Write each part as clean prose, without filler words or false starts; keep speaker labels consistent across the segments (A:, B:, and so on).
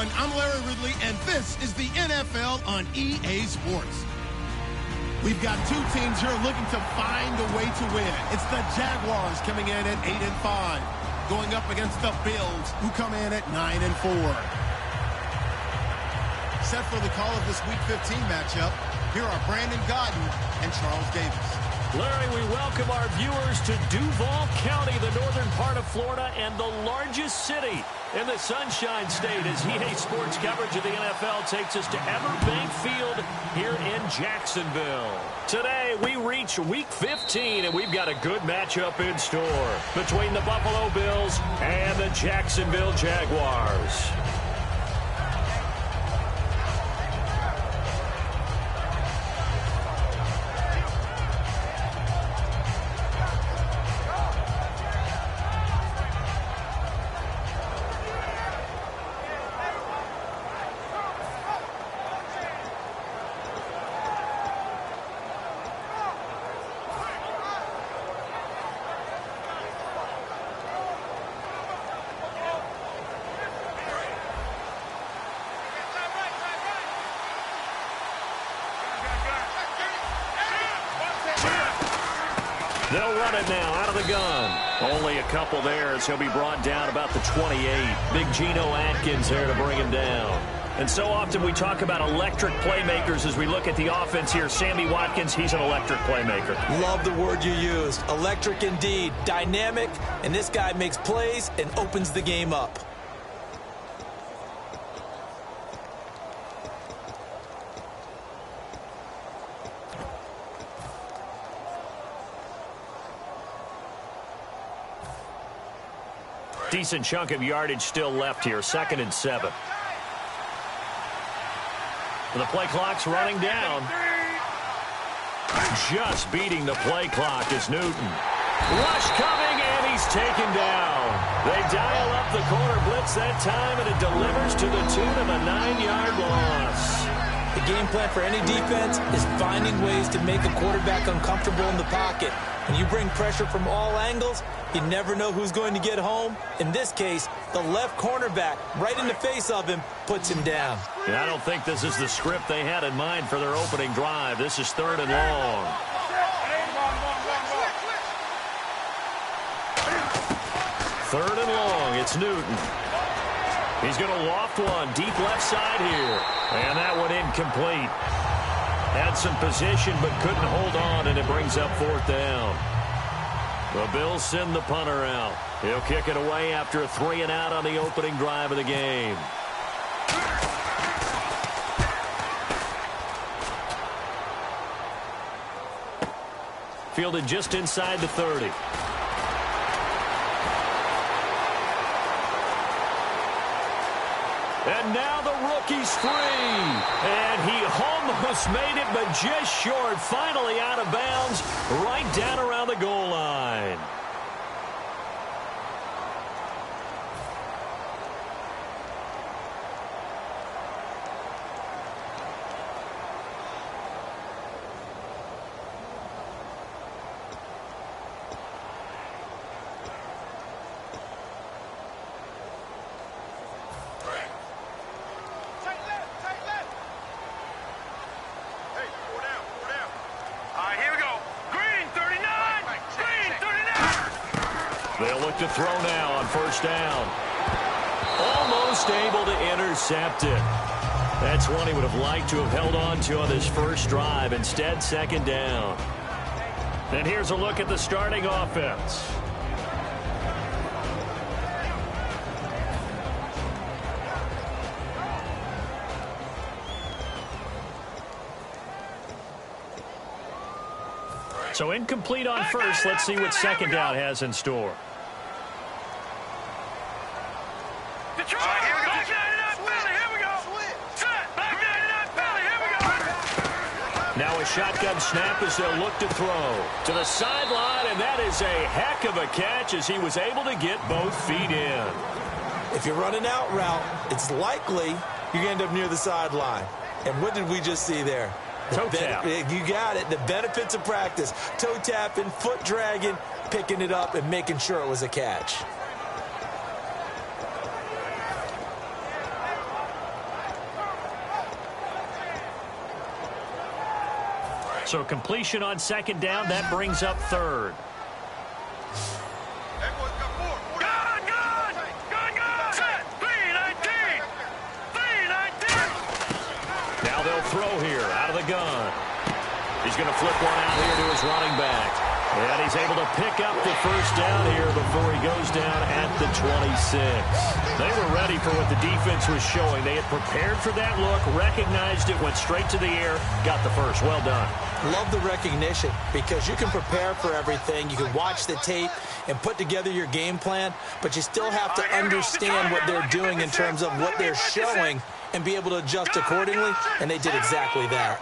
A: everyone. I'm Larry Ridley, and this is the NFL on EA Sports. We've got two teams here looking to find a way to win. It's the Jaguars coming in at 8-5, going up against the Bills, who come in at 9-4. Set for the call of this Week 15 matchup, here are Brandon Godden and Charles Davis.
B: Larry, we welcome our viewers to Duval County, the northern part of Florida, and the largest city in the Sunshine State, as EA Sports coverage of the NFL takes us to Everbank Field here in Jacksonville. Today, we reach Week 15, and we've got a good matchup in store between the Buffalo Bills and the Jacksonville Jaguars. They'll run it now out of the gun. Only a couple there as he'll be brought down about the 28. Big Geno Atkins there to bring him down. And so often we talk about electric playmakers as we look at the offense here. Sammy Watkins, he's an electric playmaker.
C: Love the word you used. Electric indeed. Dynamic. And this guy makes plays and opens the game up.
B: Decent chunk of yardage still left here. 2nd and 7. The play clock's running down. Just beating the play clock is Newton. Rush coming, and he's taken down. They dial up the corner blitz that time, and it delivers to the tune of a 9-yard loss.
C: The game plan for any defense is finding ways to make a quarterback uncomfortable in the pocket. When you bring pressure from all angles, you never know who's going to get home. In this case, the left cornerback, right in the face of him, puts him down.
B: Yeah, I don't think this is the script they had in mind for their opening drive. This is 3rd and long. Third and long, it's Newton. He's going to loft one deep left side here. And that one incomplete. Had some position but couldn't hold on, and it brings up 4th down. The Bills send the punter out. He'll kick it away after a 3-and-out on the opening drive of the game. Fielded just inside the 30. And now the rookie's free. And he almost made it, but just short. Finally out of bounds, right down around the goal line. They'll look to throw now on 1st down. Almost able to intercept it. That's one he would have liked to have held on to on this first drive. Instead, 2nd down. And here's a look at the starting offense. So incomplete on 1st. Let's see what 2nd down has in store. Now a shotgun snap as they'll look to throw to the sideline, and that is a heck of a catch as he was able to get both feet in.
C: If you're running out route, it's likely you're going to end up near the sideline. And what did we just see there?
B: Toe tap.
C: You got it. The benefits of practice. Toe tapping, foot dragging, picking it up, and making sure it was a catch.
B: So completion on second down, that brings up third. Now they'll throw here out of the gun. He's going to flip one out here to his running back. And he's able to pick up the first down here before he goes down at the 26. They were ready for what the defense was showing. They had prepared for that look, recognized it, went straight to the air, got the first. Well done.
C: Love the recognition because you can prepare for everything. You can watch the tape and put together your game plan, but you still have to understand what they're doing in terms of what they're showing and be able to adjust accordingly, and they did exactly that.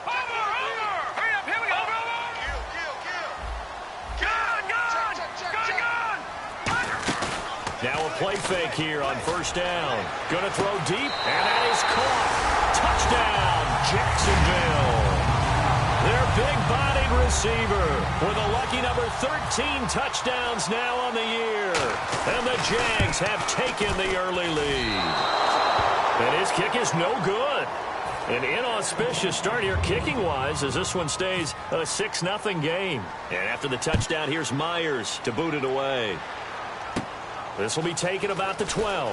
B: Now a play fake here on first down. Going to throw deep, and that is caught. Touchdown, Jacksonville. Their big-bodied receiver with a lucky number 13 touchdowns now on the year. And the Jags have taken the early lead. And his kick is no good. An inauspicious start here kicking-wise as this one stays a 6-0 game. And after the touchdown, here's Myers to boot it away. This will be taken about the 12.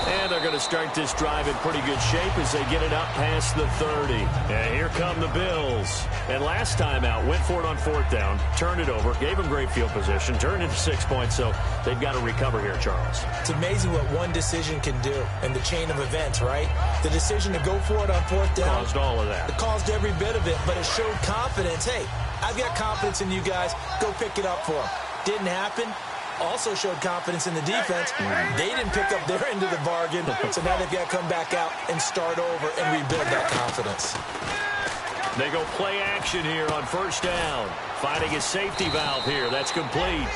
B: And they're going to start this drive in pretty good shape as they get it up past the 30. And here come the Bills. And last time out, went for it on fourth down, turned it over, gave them great field position, turned it to 6 points, so they've got to recover here, Charles.
C: It's amazing what one decision can do in the chain of events, right? The decision to go for it on fourth down.
B: Caused all of that.
C: It caused every bit of it, but it showed confidence. Hey, I've got confidence in you guys. Go pick it up for them. Didn't happen. Also showed confidence in the defense. They didn't pick up their end of the bargain, so now they've got to come back out and start over and rebuild that confidence.
B: They go play action here on first down. Finding his safety valve here. That's complete.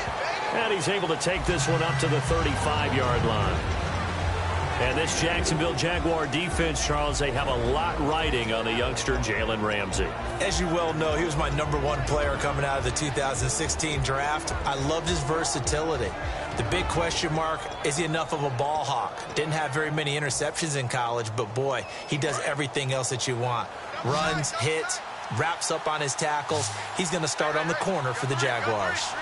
B: And he's able to take this one up to the 35-yard line. And this Jacksonville Jaguar defense, Charles, they have a lot riding on the youngster Jalen Ramsey.
C: As you well know, he was my #1 player coming out of the 2016 draft. I loved his versatility. The big question mark, is he enough of a ball hawk? Didn't have very many interceptions in college, but boy, he does everything else that you want. Runs, hits, wraps up on his tackles. He's going to start on the corner for the Jaguars.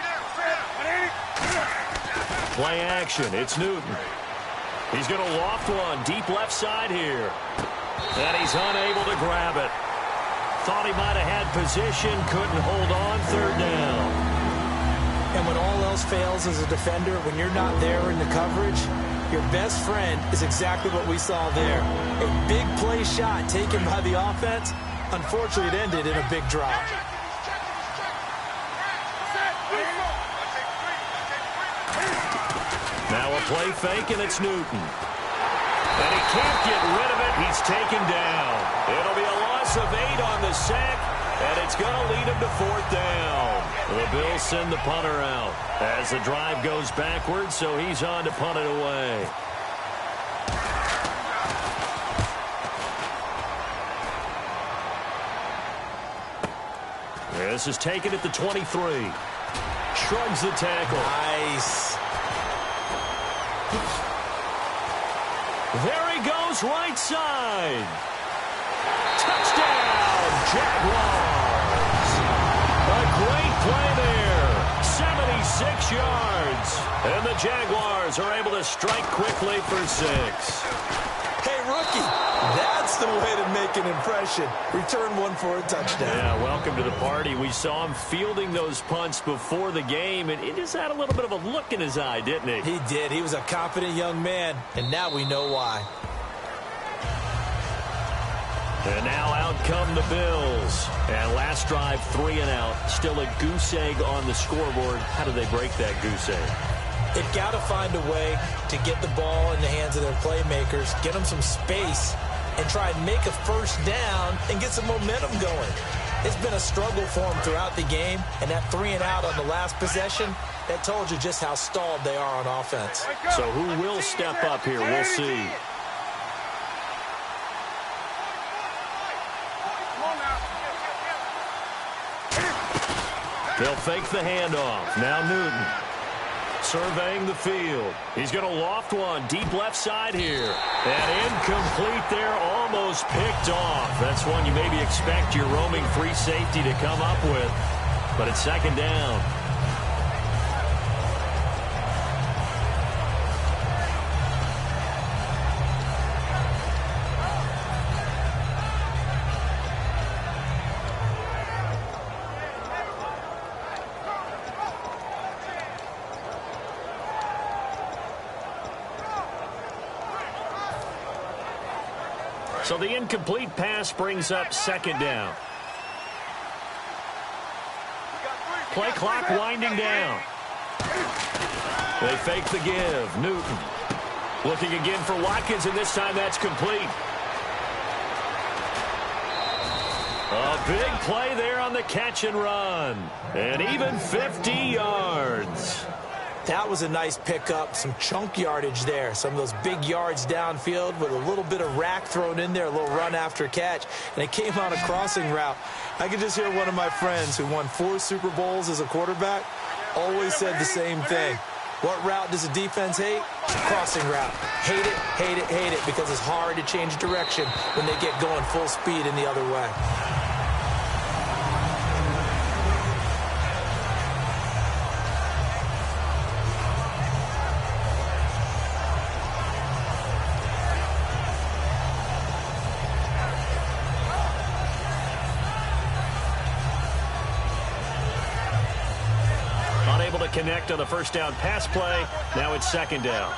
B: Play action. It's Newton. He's going to loft one deep left side here. And he's unable to grab it. Thought he might have had position, couldn't hold on, third down.
C: And when all else fails as a defender, when you're not there in the coverage, your best friend is exactly what we saw there. A big play shot taken by the offense. Unfortunately, it ended in a big drop.
B: Now a play fake, and it's Newton. And he can't get rid of it. He's taken down. It'll be a loss of 8 on the sack, and it's going to lead him to fourth down. The Bills send the punter out as the drive goes backwards, so he's on to punt it away. This is taken at the 23. Shrugs the tackle.
C: Nice.
B: There he goes, right side. Touchdown, Jaguars. A great play there. 76 yards. And the Jaguars are able to strike quickly for 6.
C: Hey, rookie, that's the way to make an impression. Return one for a touchdown.
B: Yeah, welcome to the party. We saw him fielding those punts before the game, and he just had a little bit of a look in his eye, didn't he?
C: He did. He was a confident young man, and now we know why.
B: And now out come the Bills. And last drive, 3 and out. Still a goose egg on the scoreboard. How do they break that goose egg?
C: They've got to find a way to get the ball in the hands of their playmakers, get them some space, and try and make a first down and get some momentum going. It's been a struggle for them throughout the game, and that 3 and out on the last possession, that told you just how stalled they are on offense.
B: So who will step up here? We'll see. They'll fake the handoff. Now Newton. surveying the field. He's going to loft one deep left side here. And incomplete there, almost picked off. That's one you maybe expect your roaming free safety to come up with. But it's second down. So the incomplete pass brings up second down. Play clock winding down. They fake the give. Newton looking again for Watkins, and this time that's complete. A big play there on the catch and run. And even 50 yards.
C: That was a nice pickup, some chunk yardage there. Some of those big yards downfield with a little bit of rack thrown in there, a little run after catch. And it came on a crossing route. I could just hear one of my friends who won 4 Super Bowls as a quarterback always said the same thing. What route does a defense hate? Crossing route. Hate it, hate it, hate it, because it's hard to change direction when they get going full speed in the other way.
B: Connect on the first down pass play. Now it's second down.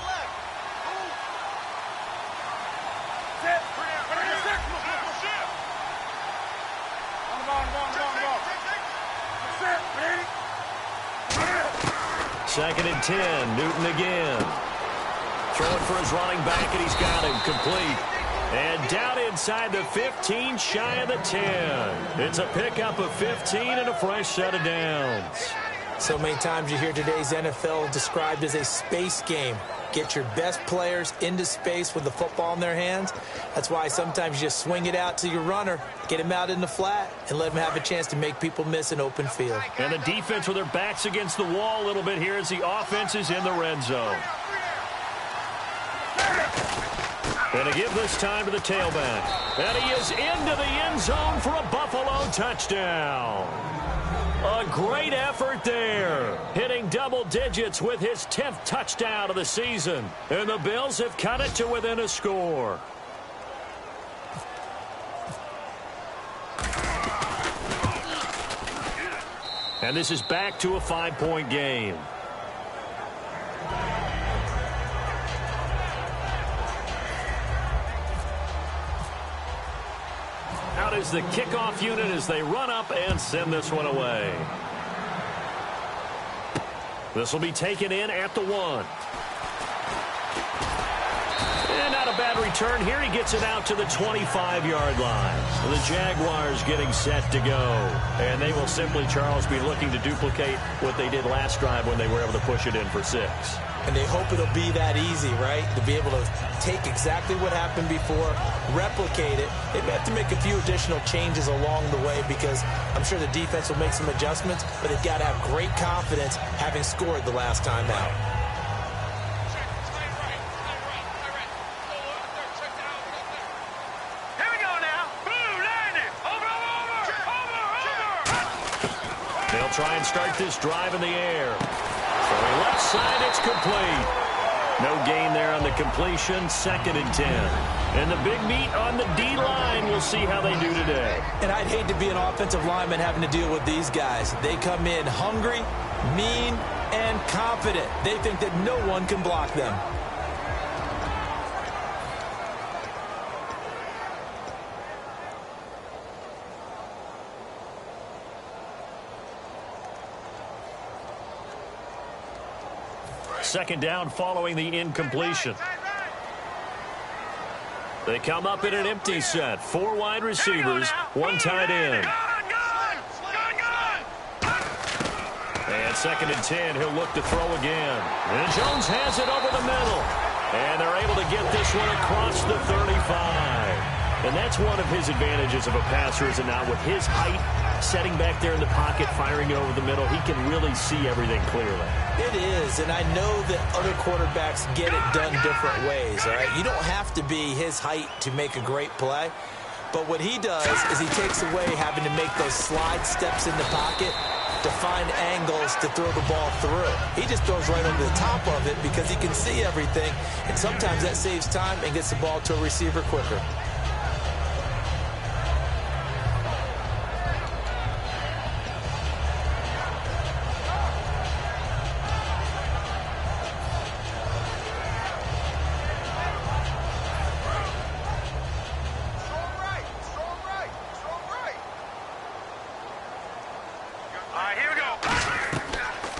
B: Second and 10. Newton again. Throwing for his running back, and he's got him complete. And down inside the 15, shy of the 10. It's a pickup of 15 and a fresh set of downs.
C: So many times you hear today's NFL described as a space game. Get your best players into space with the football in their hands. That's why sometimes you just swing it out to your runner, get him out in the flat, and let him have a chance to make people miss an open field.
B: And the defense with their backs against the wall a little bit here as the offense is in the red zone. And a give this time to the tailback. And he is into the end zone for a Buffalo touchdown. A great effort there, hitting double digits with his 10th touchdown of the season. And the Bills have cut it to within a score. And this is back to a 5-point game. Out is the kickoff unit as they run up and send this one away. This will be taken in at the 1. And not a bad return here. He gets it out to the 25-yard line. The Jaguars getting set to go. And they will simply, Charles, be looking to duplicate what they did last drive when they were able to push it in for 6.
C: And they hope it'll be that easy, right? To be able to take exactly what happened before, replicate it. They may have to make a few additional changes along the way because I'm sure the defense will make some adjustments, but they've got to have great confidence having scored the last time out.
D: Here we go now. Blue, landing. Over.
B: They'll try and start this drive in the air. Left side, it's complete. No gain there on the completion. Second and 10. And the big meat on the D-line. We'll see how they do today.
C: And I'd hate to be an offensive lineman having to deal with these guys. They come in hungry, mean, and confident. They think that no one can block them.
B: Second down following the incompletion. They come up in an empty set. 4 wide receivers, 1 tight end. And second and 10, he'll look to throw again. And Jones has it over the middle. And they're able to get this one across the 35. And that's one of his advantages of a passer, is it not? With his height, setting back there in the pocket, firing it over the middle, he can really see everything clearly.
C: It is, and I know that other quarterbacks get it done different ways, all right? You don't have to be his height to make a great play. But what he does is he takes away having to make those slide steps in the pocket to find angles to throw the ball through. He just throws right over the top of it because he can see everything, and sometimes that saves time and gets the ball to a receiver quicker.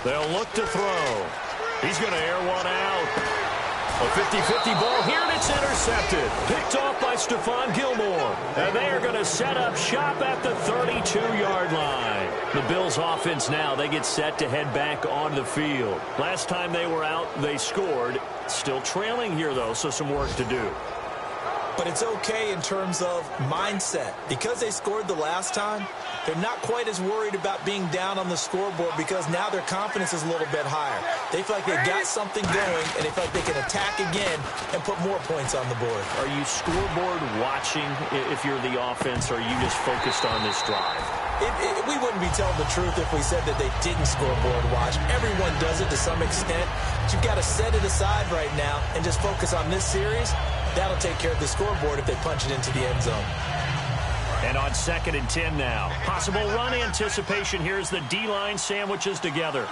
B: They'll look to throw. He's going to air one out. A 50-50 ball here, and it's intercepted. Picked off by Stephon Gilmore. And they are going to set up shop at the 32-yard line. The Bills' offense now, they get set to head back on the field. Last time they were out, they scored. Still trailing here, though, so some work to do.
C: But it's okay in terms of mindset. Because they scored the last time, they're not quite as worried about being down on the scoreboard because now their confidence is a little bit higher. They feel like they've got something going, and they feel like they can attack again and put more points on the board.
B: Are you scoreboard watching if you're the offense, or are you just focused on this drive?
C: We wouldn't be telling the truth if we said that they didn't scoreboard watch. Everyone does it to some extent. But you've got to set it aside right now and just focus on this series. That'll take care of the scoreboard if they punch it into the end zone.
B: And on 2nd and 10 now. Possible run anticipation. Here's the D-line sandwiches together.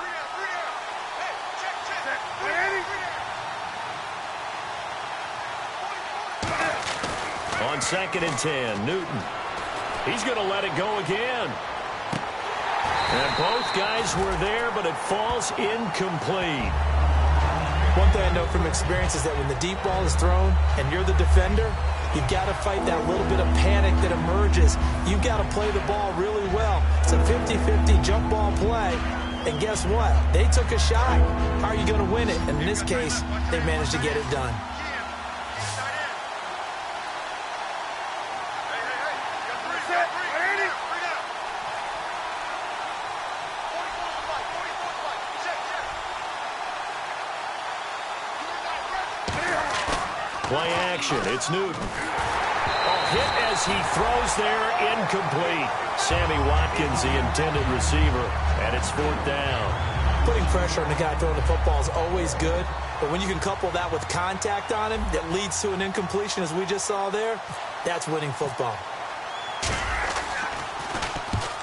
B: On 2nd and 10, Newton. He's going to let it go again. And both guys were there, but it falls incomplete.
C: One thing I know from experience is that when the deep ball is thrown and you're the defender, you've got to fight that little bit of panic that emerges. You've got to play the ball really well. It's a 50-50 jump ball play. And guess what? They took a shot. How are you going to win it? And in this case, they managed to get it done.
B: Play action. It's Newton. Hit as he throws there, incomplete. Sammy Watkins, the intended receiver, and it's 4th down.
C: Putting pressure on the guy throwing the football is always good, but when you can couple that with contact on him that leads to an incompletion, as we just saw there, that's winning football.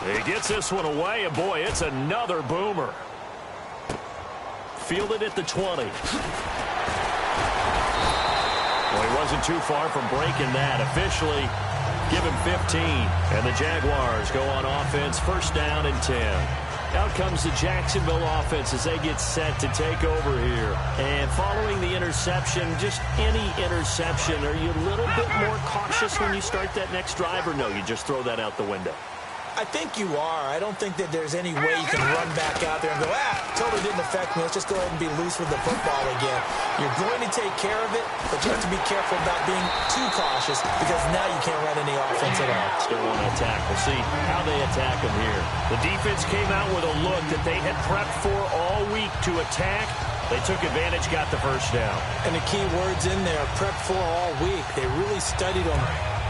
B: He gets this one away, and boy, it's another boomer. Fielded at the 20. Well, he wasn't too far from breaking that. Officially, give him 15. And the Jaguars go on offense, 1st down and 10. Out comes the Jacksonville offense as they get set to take over here. And following the interception, just any interception, are you a little bit more cautious when you start that next drive, or no, you just throw that out the window?
C: I think you are. I don't think that there's any way you can run back out there and go, totally didn't affect me. Let's just go ahead and be loose with the football again. You're going to take care of it, but you have to be careful about being too cautious because now you can't run any offense at all.
B: Still want to attack. We'll see how they attack them here. The defense came out with a look that they had prepped for all week to attack. They took advantage, got the 1st down.
C: And the key words in there, prepped for all week. They really studied them,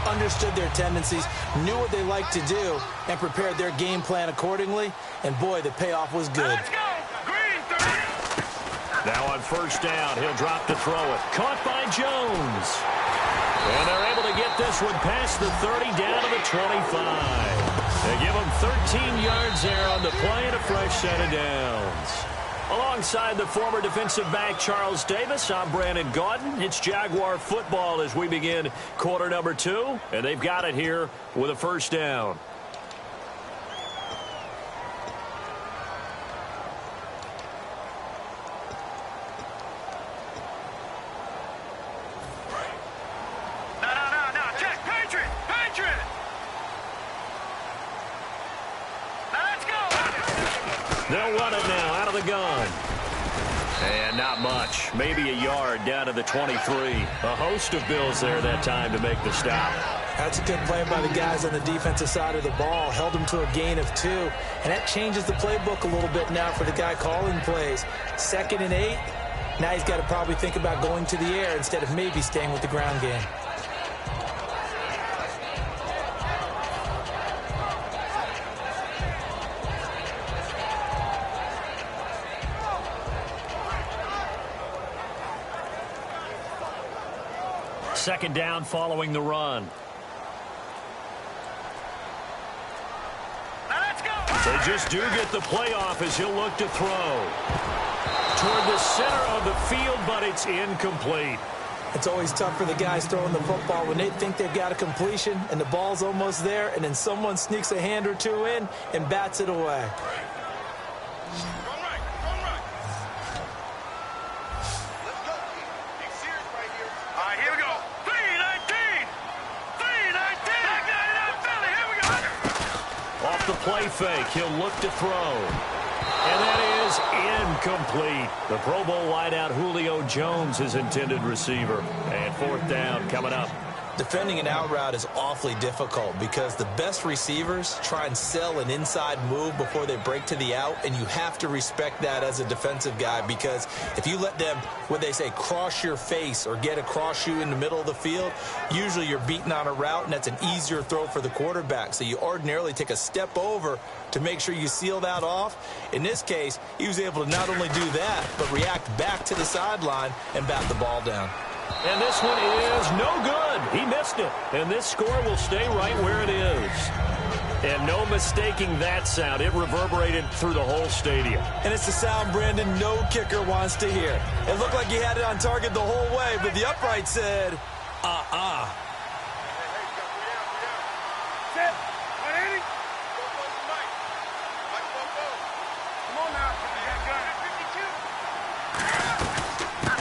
C: understood their tendencies, knew what they liked to do, and prepared their game plan accordingly. And, boy, the payoff was good.
D: Let's go! Green 3.
B: Now on 1st down, he'll drop to throw it. Caught by Jones. And they're able to get this one past the 30 down to the 25. They give him 13 yards there on the play and a fresh set of downs. Alongside the former defensive back Charles Davis, I'm Brandon Gaudin. It's Jaguar football as we begin quarter number 2, and they've got it here with a 1st down.
D: No, check, Patriot! Now let's go!
B: They'll run it now out of the gun. And not not much. Maybe a yard down to the 23. A host of Bills there that time to make the stop.
C: That's a good play by the guys on the defensive side of the ball. Held them to a gain of 2. And that changes the playbook a little bit now for the guy calling plays. 2nd and 8. Now he's got to probably think about going to the air instead of maybe staying with the ground game.
B: Second down following the run. They just do get the playoff as he'll look to throw. Toward the center of the field, but it's incomplete.
C: It's always tough for the guys throwing the football when they think they've got a completion and the ball's almost there, and then someone sneaks a hand or two in and bats it away.
B: Play fake. He'll look to throw. And that is incomplete. The Pro Bowl wideout Julio Jones, his intended receiver. And 4th down coming up.
C: Defending an out route is awfully difficult because the best receivers try and sell an inside move before they break to the out, and you have to respect that as a defensive guy, because if you let them, what they say, cross your face or get across you in the middle of the field, usually you're beaten on a route, and that's an easier throw for the quarterback. So you ordinarily take a step over to make sure you seal that off. In this case, he was able to not only do that, but react back to the sideline and bat the ball down.
B: And this one is no good. He missed it. And this score will stay right where it is. And no mistaking that sound. It reverberated through the whole stadium.
C: And it's the sound Brandon no kicker wants to hear. It looked like he had it on target the whole way, but the upright said,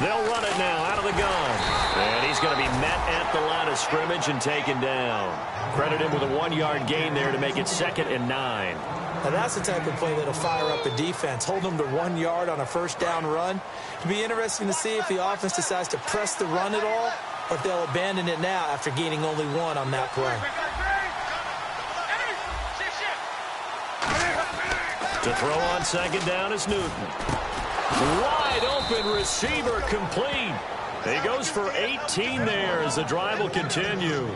B: They'll run it now out of the gun. And he's going to be met at the line of scrimmage and taken down. Credit him with a 1-yard gain there to make it 2nd and 9.
C: Now that's the type of play that'll fire up a defense. Hold them to 1 yard on a 1st down run. It'll be interesting to see if the offense decides to press the run at all, or if they'll abandon it now after gaining only 1 on that play.
B: To throw on 2nd down is Newton. Wide open receiver complete. He goes for 18 there as the drive will continue.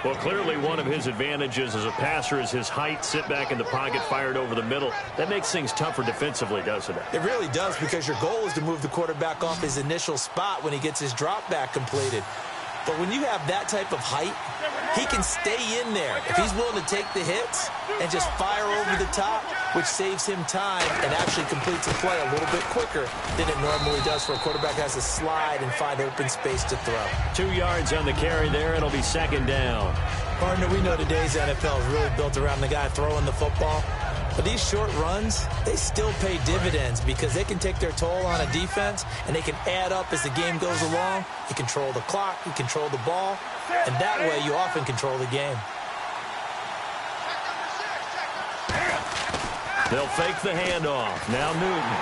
B: Well, clearly one of his advantages as a passer is his height. Sit back in the pocket, fired over the middle. That makes things tougher defensively, doesn't it?
C: It really does, because your goal is to move the quarterback off his initial spot when he gets his drop back completed. But when you have that type of height, he can stay in there if he's willing to take the hits and just fire over the top, which saves him time and actually completes a play a little bit quicker than it normally does for a quarterback who has to slide and find open space to throw.
B: 2 yards on the carry there. It'll be 2nd down.
C: Partner, we know today's NFL is really built around the guy throwing the football. But these short runs, they still pay dividends because they can take their toll on a defense, and they can add up as the game goes along. You control the clock, you control the ball, and that way you often control the game.
B: They'll fake the handoff. Now Newton.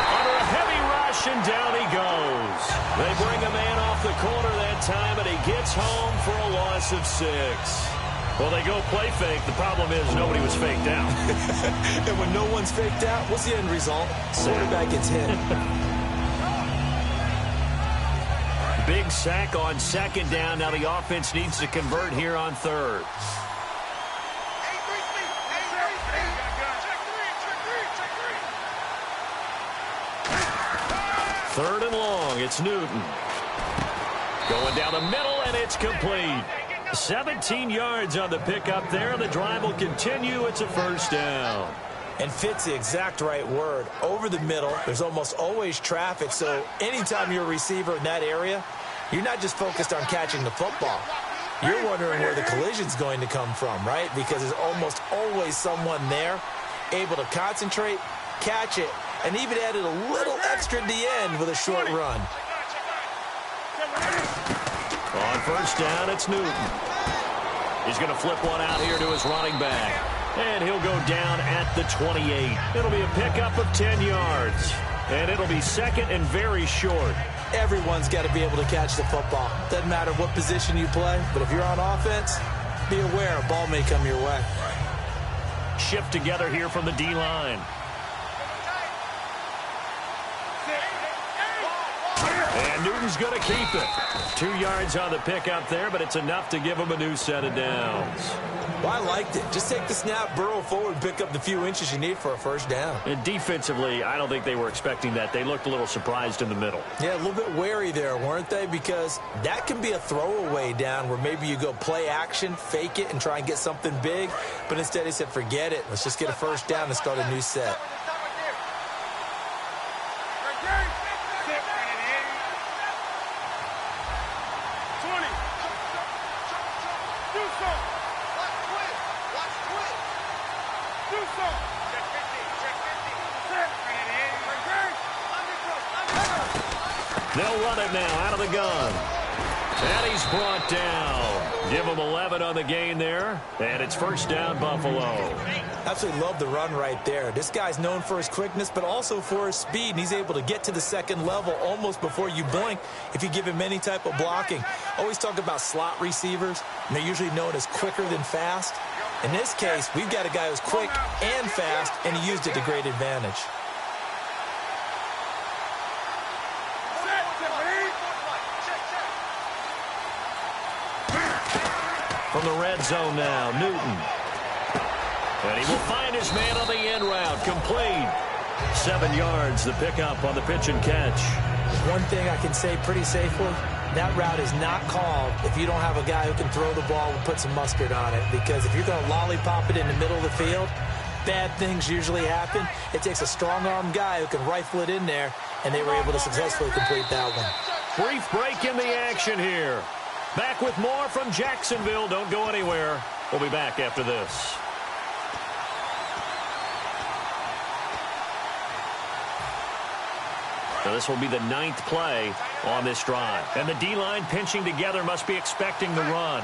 B: Under a heavy rush, and down he goes. They bring a man off the corner that time, and he gets home for a loss of 6. Well, they go play fake. The problem is nobody was faked out.
C: And when no one's faked out, what's the end result? Quarterback gets hit.
B: Big sack on 2nd down. Now the offense needs to convert here on 3rd. Third and long. It's Newton. Going down the middle, and it's complete. 17 yards on the pickup there. The drive will continue. It's a 1st down.
C: And fit's the exact right word. Over the middle, there's almost always traffic, so anytime you're a receiver in that area, you're not just focused on catching the football. You're wondering where the collision's going to come from, right? Because there's almost always someone there able to concentrate, catch it, and even added a little extra at the end with a short run.
B: On 1st down, it's Newton. He's going to flip one out here to his running back. And he'll go down at the 28. It'll be a pickup of 10 yards. and it'll be second and very short.
C: Everyone's got to be able to catch the football. Doesn't matter what position you play, but if you're on offense, be aware a ball may come your way.
B: Shift together here from the D-line. And Newton's going to keep it. 2 yards on the pickup there, but it's enough to give him a new set of downs.
C: Well, I liked it. Just take the snap, burrow forward, pick up the few inches you need for a first down.
B: And defensively, I don't think they were expecting that. They looked a little surprised in the middle.
C: Yeah, a little bit wary there, weren't they? Because that can be a throwaway down where maybe you go play action, fake it, and try and get something big. But instead he said, forget it. Let's just get a first down and start a new set.
B: They'll run it now out of the gun. And he's brought down. Give him 11 on the gain there. And it's first down, Buffalo.
C: Absolutely love the run right there. This guy's known for his quickness, but also for his speed. And he's able to get to the second level almost before you blink if you give him any type of blocking. Always talk about slot receivers, and they're usually known as quicker than fast. In this case, we've got a guy who's quick and fast, and he used it to great advantage.
B: From the red zone now, Newton. And he will find his man on the end route, complete. 7 yards, the pickup on the pitch and catch.
C: One thing I can say pretty safely, that route is not called if you don't have a guy who can throw the ball and put some mustard on it. Because if you're going to lollipop it in the middle of the field, bad things usually happen. It takes a strong-arm guy who can rifle it in there, and they were able to successfully complete that one.
B: Brief break in the action here. Back with more from Jacksonville. Don't go anywhere. We'll be back after this. Now this will be the 9th play on this drive. And the D-line pinching together must be expecting the run.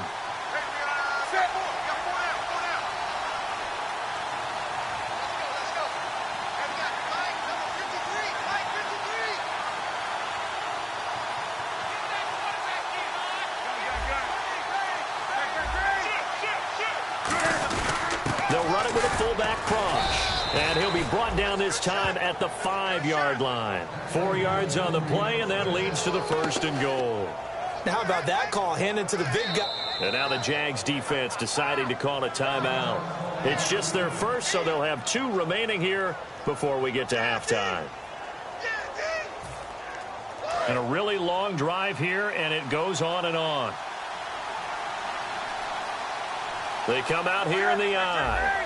B: They'll run it with a fullback cross. And he'll be brought down this time at the 5-yard line. 4 yards on the play, and that leads to the 1st and goal.
C: Now, how about that call? Handed to the big guy.
B: And now the Jags defense deciding to call a timeout. It's just their first, so they'll have 2 remaining here before we get to halftime. And a really long drive here, and it goes on and on. They come out here in the I.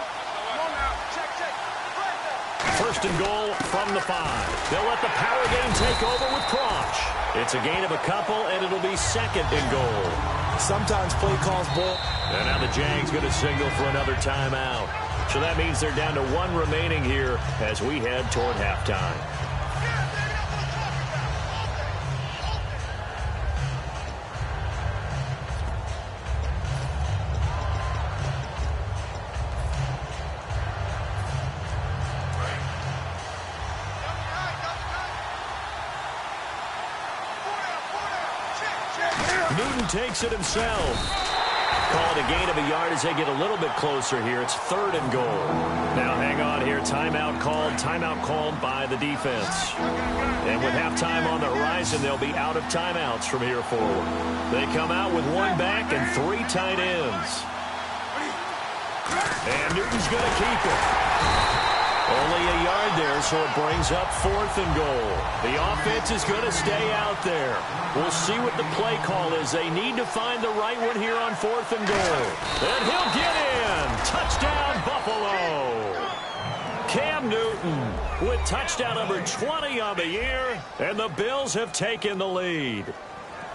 B: 1st and goal from the 5. They'll let the power game take over with Crouch. It's a gain of a couple, and it'll be 2nd and goal.
C: Sometimes play calls bull.
B: And now the Jags going to signal for another timeout. So that means they're down to 1 remaining here as we head toward halftime. Newton takes it himself. Called a gain of a yard as they get a little bit closer here. It's 3rd and goal. Now hang on here. Timeout called by the defense. And with halftime on the horizon, they'll be out of timeouts from here forward. They come out with 1 back and 3 tight ends. And Newton's going to keep it. Only a yard there, so it brings up 4th and goal. The offense is going to stay out there. We'll see what the play call is. They need to find the right one here on 4th and goal. And he'll get in. Touchdown, Buffalo. Cam Newton with touchdown number 20 on the year, and the Bills have taken the lead.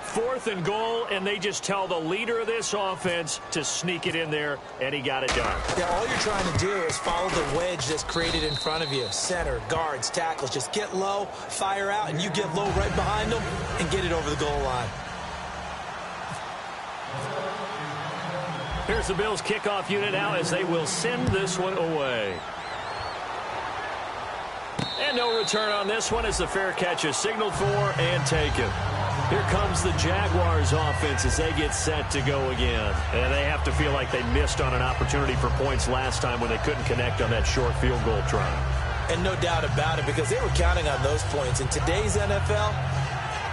B: 4th and goal, and they just tell the leader of this offense to sneak it in there, and he got it done.
C: Yeah, all you're trying to do is follow the wedge that's created in front of you. Center, guards, tackles, just get low, fire out, and you get low right behind them and get it over the goal line.
B: Here's the Bills kickoff unit now as they will send this one away. And no return on this one as the fair catch is signaled for and taken. Here comes the Jaguars offense as they get set to go again. And they have to feel like they missed on an opportunity for points last time when they couldn't connect on that short field goal try.
C: And no doubt about it, because they were counting on those points. In today's NFL,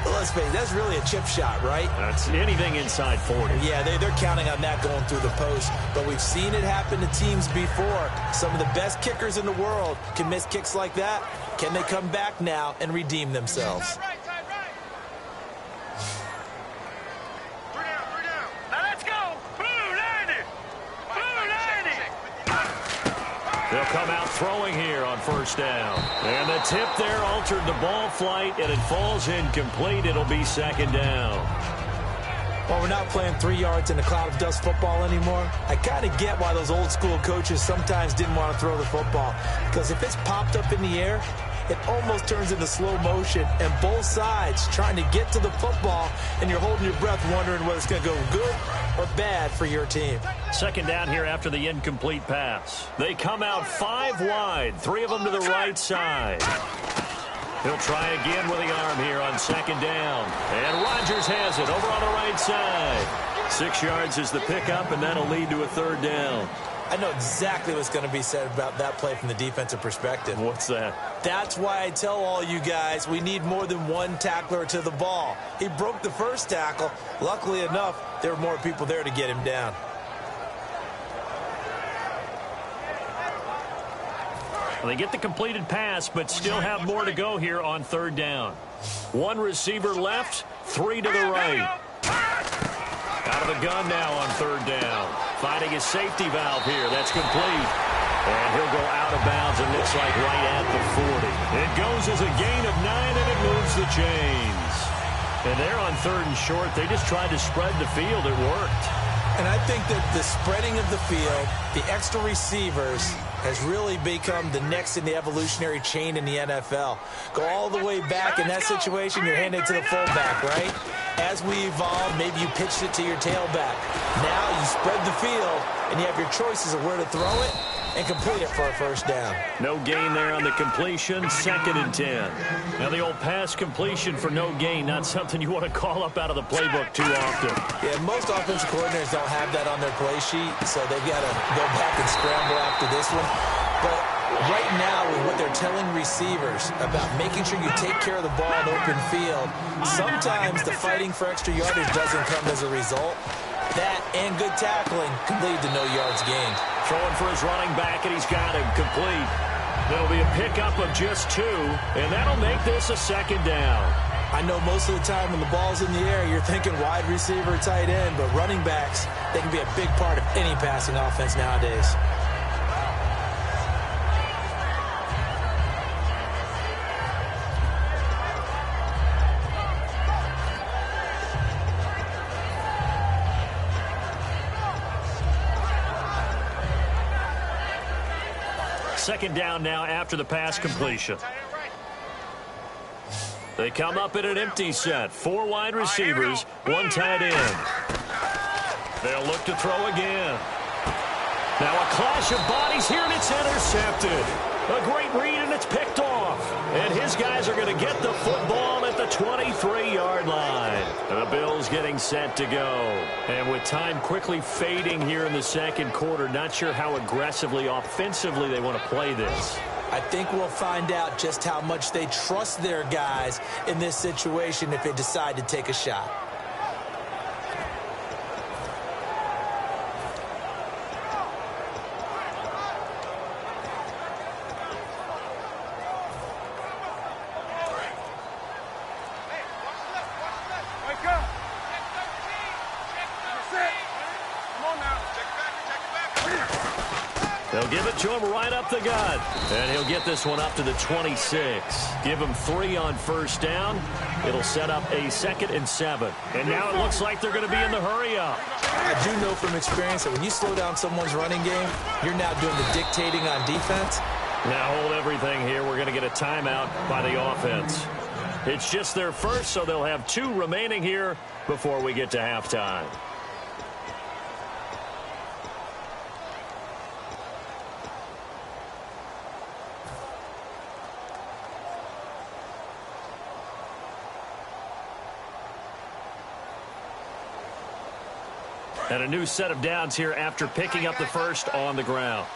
C: let's face it, that's really a chip shot, right?
B: That's anything inside 40.
C: Yeah, they're counting on that going through the post. But we've seen it happen to teams before. Some of the best kickers in the world can miss kicks like that. Can they come back now and redeem themselves?
B: They'll come out throwing here on first down. And the tip there altered the ball flight, and it falls incomplete. It'll be second down.
C: Well, we're not playing 3 yards in a cloud of dust football anymore. I kind of get why those old school coaches sometimes didn't want to throw the football. Because if it's popped up in the air, it almost turns into slow motion, and both sides trying to get to the football, and you're holding your breath wondering whether it's going to go good or bad for your team.
B: Second down here after the incomplete pass. They come out 5 wide, 3 of them to the right side. He'll try again with the arm here on second down. And Rodgers has it over on the right side. 6 yards is the pickup, and that'll lead to a third down.
C: I know exactly what's going to be said about that play from the defensive perspective.
B: What's that?
C: That's why I tell all you guys we need more than one tackler to the ball. He broke the first tackle. Luckily enough, there were more people there to get him down.
B: Well, they get the completed pass, but still have more to go here on third down. 1 receiver left, 3 to the right. Out of the gun now on third down. Finding his safety valve here. That's complete. And he'll go out of bounds, and looks like right at the 40. It goes as a gain of 9, and it moves the chains. And they're on third and short. They just tried to spread the field. It worked.
C: And I think that the spreading of the field, the extra receivers, has really become the next in the evolutionary chain in the NFL. Go all the way back in that situation, you're handed to the fullback, right? As we evolve, maybe you pitched it to your tailback. Now you spread the field, and you have your choices of where to throw it and complete it for a first down.
B: No gain there on the completion, 2nd and 10. Now the old pass completion for no gain, not something you want to call up out of the playbook too often.
C: Yeah, most offensive coordinators don't have that on their play sheet, so they've got to go back and scramble after this one. But right now, with what they're telling receivers about making sure you take care of the ball in open field, sometimes the fighting for extra yardage doesn't come as a result. That and good tackling can lead to no yards gained.
B: Throwing for his running back, and he's got him complete. That'll be a pickup of just 2, and that'll make this a second down.
C: I know most of the time when the ball's in the air, you're thinking wide receiver, tight end, but running backs, they can be a big part of any passing offense nowadays.
B: Second down now after the pass completion. They come up in an empty set. 4 wide receivers, 1 tight end. They'll look to throw again. Now a clash of bodies here, and it's intercepted. A great read, and it's picked off. And his guys are going to get the football at the 23-yard line. And the Bills getting set to go. And with time quickly fading here in the second quarter, not sure how aggressively, offensively they want to play this.
C: I think we'll find out just how much they trust their guys in this situation if they decide to take a shot.
B: They'll give it to him right up the gut. And he'll get this one up to the 26. Give him 3 on first down. It'll set up a 2nd and 7. And now it looks like they're going to be in the hurry-up.
C: I do know from experience that when you slow down someone's running game, you're now doing the dictating on defense.
B: Now hold everything here. We're going to get a timeout by the offense. It's just their first, so they'll have 2 remaining here before we get to halftime. And a new set of downs here after picking up the first on the ground.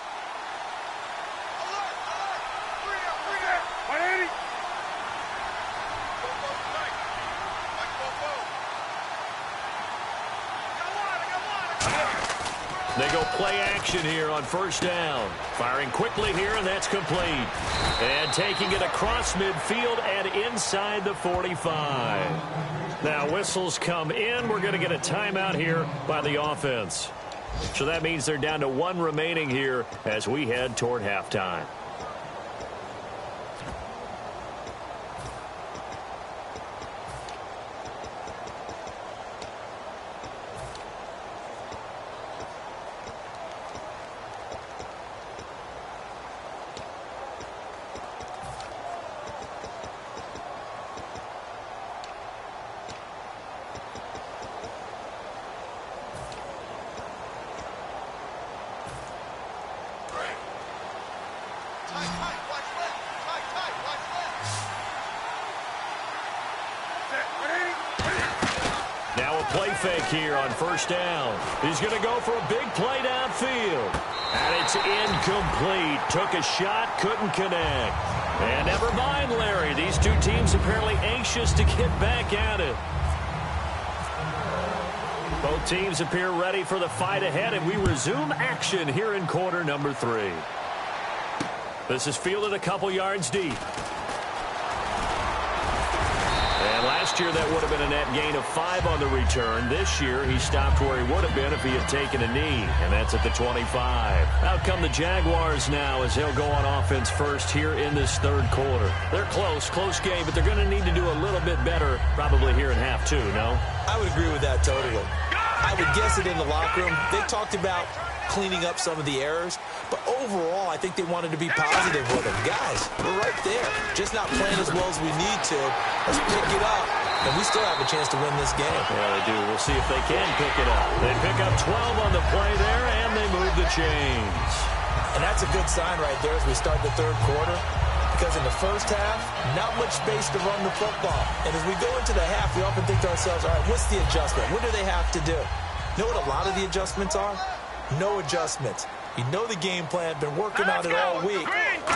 B: They go play action here on first down. Firing quickly here, and that's complete. And taking it across midfield and inside the 45. Now whistles come in. We're going to get a timeout here by the offense. So that means they're down to one remaining here as we head toward halftime. Play fake here on first down. He's going to go for a big play downfield. And it's incomplete. Took a shot, couldn't connect. And never mind, Larry. These two teams apparently anxious to get back at it. Both teams appear ready for the fight ahead, and we resume action here in quarter number 3. This is fielded a couple yards deep. And last year, that would have been a net gain of 5 on the return. This year, he stopped where he would have been if he had taken a knee, and that's at the 25. Out come the Jaguars now as they'll go on offense first here in this third quarter. They're close game, but they're going to need to do a little bit better probably here in half 2, no?
C: I would agree with that totally. I would guess it in the locker room. They talked about cleaning up some of the errors, but overall, I think they wanted to be positive with them. Guys, we're right there. Just not playing as well as we need to. Let's pick it up, and we still have a chance to win this game.
B: Yeah, they do. We'll see if they can pick it up. They pick up 12 on the play there, and they move the chains.
C: And that's a good sign right there as we start the third quarter, because in the first half, not much space to run the football. And as we go into the half, we often think to ourselves, all right, what's the adjustment? What do they have to do? You know what a lot of the adjustments are? No adjustments. You know the game plan, been working on it all week.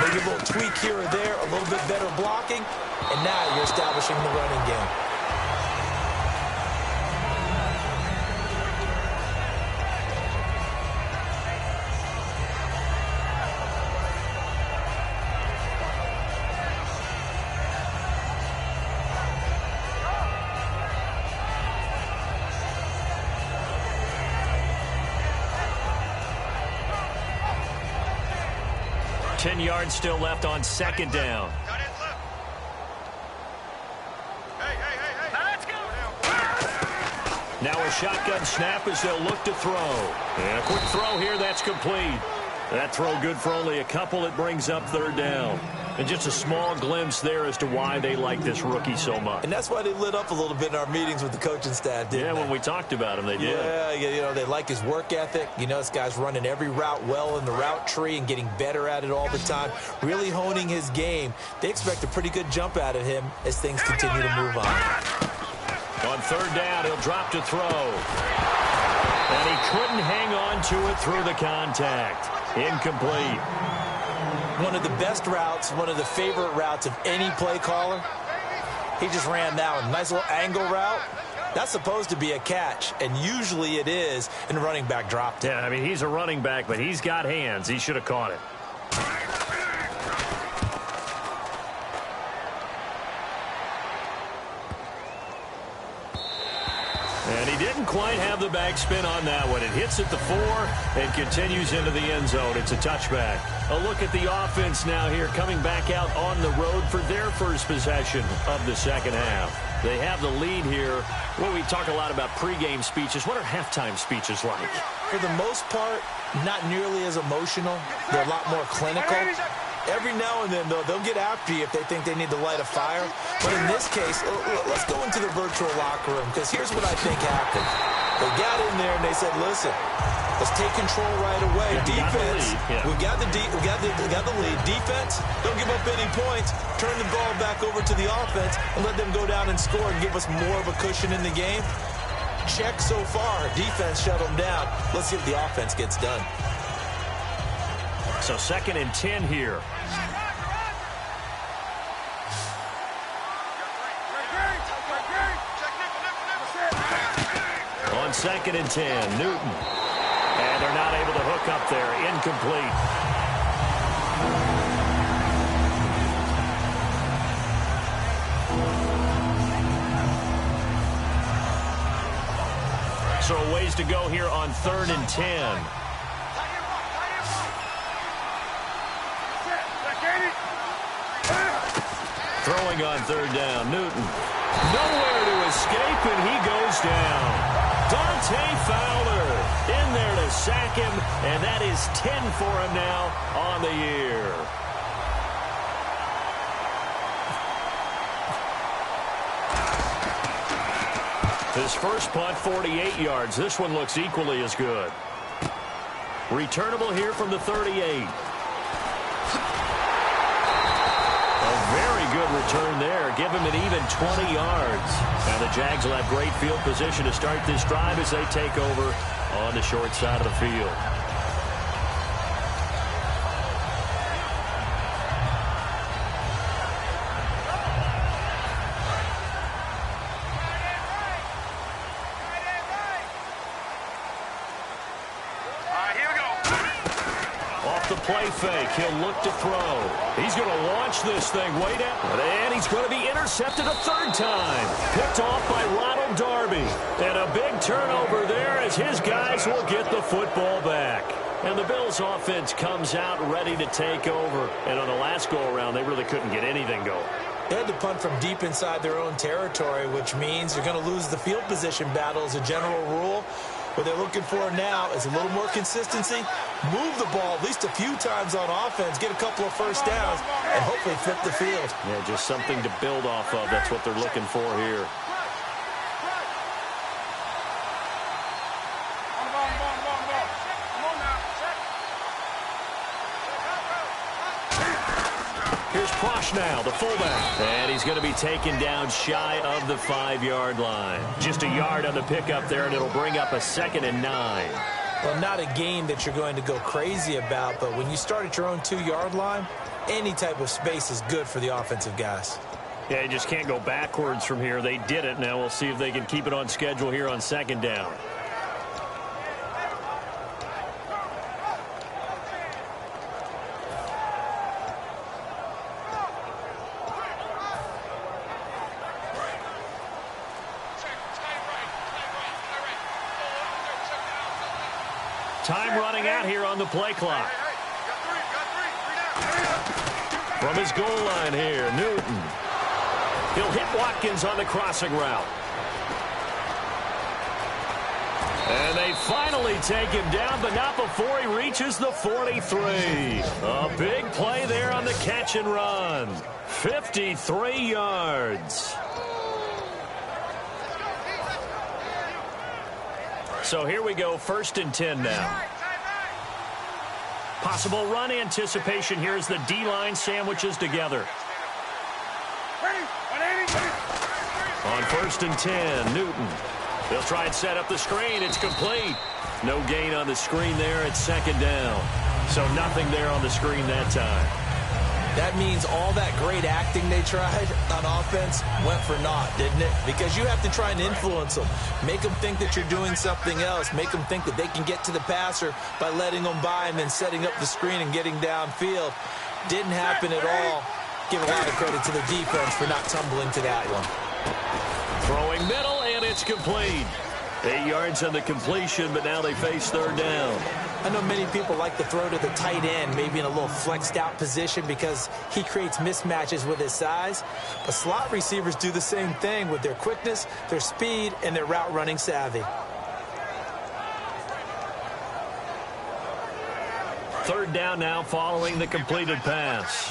C: Maybe a little tweak here or there, a little bit better blocking, and now you're establishing the running game.
B: Ten yards still left on second down. Now a shotgun snap as they'll look to throw. And a quick throw here, that's complete. That throw good for only a couple. It brings up third down. And just a small glimpse there as to why they like this rookie so much.
C: And that's why they lit up a little bit in our meetings with the coaching staff, didn't they?
B: When we talked about him, they did.
C: Yeah, you know, they like his work ethic. You know, this guy's running every route well in the route tree and getting better at it all the time, really honing his game. They expect a pretty good jump out of him as things continue to move on.
B: On third down, he'll drop to throw. And he couldn't hang on to it through the contact. Incomplete.
C: One of the best routes, one of the favorite routes of any play caller. He just ran that one. Nice little angle route. That's supposed to be a catch, and usually it is, and the running back dropped it.
B: Yeah, I mean, he's a running back, but he's got hands. He should have caught it. And he didn't quite have the backspin on that one. It hits at the 4 and continues into the end zone. It's a touchback. A look at the offense now here, coming back out on the road for their first possession of the second half. They have the lead here. Well, we talk a lot about pregame speeches. What are halftime speeches like?
C: For the most part, not nearly as emotional. They're a lot more clinical. Every now and then, though, they'll get after you if they think they need to light a fire. But in this case, let's go into the virtual locker room, because here's what I think happened. They got in there and they said, listen, let's take control right away. Defense, we got the lead. Defense, don't give up any points. Turn the ball back over to the offense and let them go down and score and give us more of a cushion in the game. check so far. Defense shut them down. Let's see if the offense gets done.
B: So 2nd and 10 here. On 2nd and 10, Newton. And they're not able to hook up there. Incomplete. So a ways to go here on 3rd and 10. Throwing on 3rd down, Newton. Nowhere to escape, and he goes down. Dante Fowler in there to sack him, and that is 10 for him now on the year. His first punt, 48 yards. This one looks equally as good. Returnable here from the 38. A very good return there. Give him an even 20 yards. And the Jags will have great field position to start this drive as they take over on the short side of the field. Play fake. He'll look to throw. He's going to launch this thing way down. And he's going to be intercepted a 3rd time. Picked off by Ronald Darby. And a big turnover there as his guys will get the football back. And the Bills offense comes out ready to take over. And on the last go-around, they really couldn't get anything going.
C: They had to punt from deep inside their own territory, which means you're going to lose the field position battle as a general rule. What they're looking for now is a little more consistency, move the ball at least a few times on offense, get a couple of first downs, and hopefully flip the field.
B: Yeah, just something to build off of. That's what they're looking for here. Here's Proschnow, the fullback. And he's going to be taken down shy of the 5-yard line. Just a yard on the pickup there, and it'll bring up a 2nd and 9.
C: Well, not a game that you're going to go crazy about, but when you start at your own 2-yard line, any type of space is good for the offensive guys.
B: Yeah, you just can't go backwards from here. They did it. Now we'll see if they can keep it on schedule here on 2nd down. Time running out here on the play clock. From his goal line here, Newton. He'll hit Watkins on the crossing route. And they finally take him down, but not before he reaches the 43. A big play there on the catch and run. 53 yards. So here we go, 1st and 10 now. Possible run anticipation here as the D-line sandwiches together. On 1st and 10, Newton. They'll try and set up the screen. It's complete. No gain on the screen there at 2nd down. So nothing there on the screen that time.
C: That means all that great acting they tried on offense went for naught, didn't it? Because you have to try and influence them. Make them think that you're doing something else. Make them think that they can get to the passer by letting them by and then setting up the screen and getting downfield. Didn't happen at all. Give a lot of credit to the defense for not tumbling to that one.
B: Throwing middle, and it's complete. 8 yards on the completion, but now they face 3rd down.
C: I know many people like to throw to the tight end, maybe in a little flexed out position because he creates mismatches with his size. But slot receivers do the same thing with their quickness, their speed, and their route running savvy.
B: 3rd down now following the completed pass.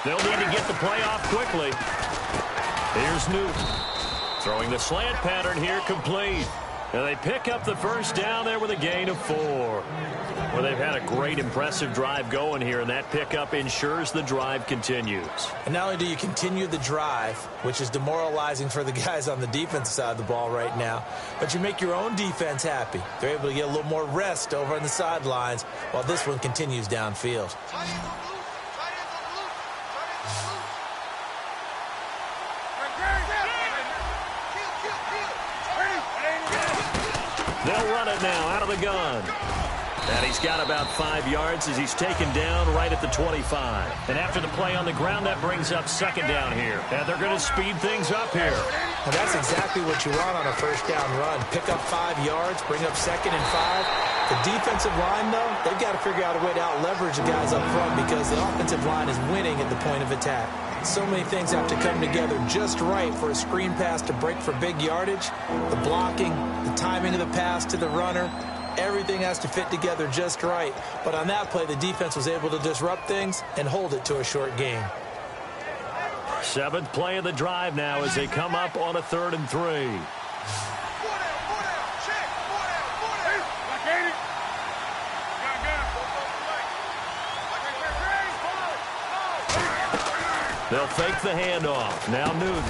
B: They'll need to get the play off quickly. Here's Newton. Throwing the slant pattern here, complete. And they pick up the first down there with a gain of 4. Well, they've had a great, impressive drive going here, and that pickup ensures the drive continues.
C: And not only do you continue the drive, which is demoralizing for the guys on the defensive side of the ball right now, but you make your own defense happy. They're able to get a little more rest over on the sidelines while this one continues downfield.
B: They'll run it now out of the gun. And he's got about 5 yards as he's taken down right at the 25. And after the play on the ground, that brings up second down here. And they're going to speed things up here.
C: And that's exactly what you want on a first down run. Pick up 5 yards, bring up 2nd and 5. The defensive line, though, they've got to figure out a way to out-leverage the guys up front because the offensive line is winning at the point of attack. So many things have to come together just right for a screen pass to break for big yardage. The blocking, the timing of the pass to the runner, everything has to fit together just right. But on that play, the defense was able to disrupt things and hold it to a short gain.
B: 7th play of the drive now as they come up on a 3rd and 3. They'll fake the handoff. Now Newton.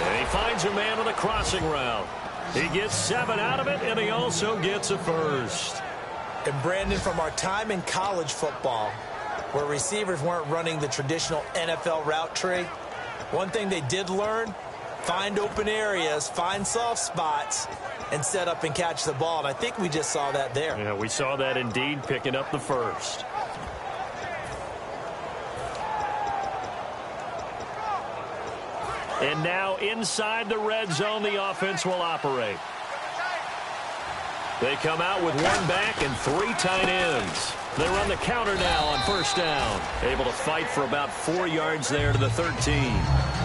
B: And he finds a man on the crossing route. He gets 7 out of it, and he also gets a first.
C: And Brandon, from our time in college football, where receivers weren't running the traditional NFL route tree, one thing they did learn, find open areas, find soft spots, and set up and catch the ball. And I think we just saw that there.
B: Yeah, we saw that indeed, picking up the first. And now inside the red zone, the offense will operate. They come out with 1 back and 3 tight ends. They run the counter now on first down. Able to fight for about 4 yards there to the 13.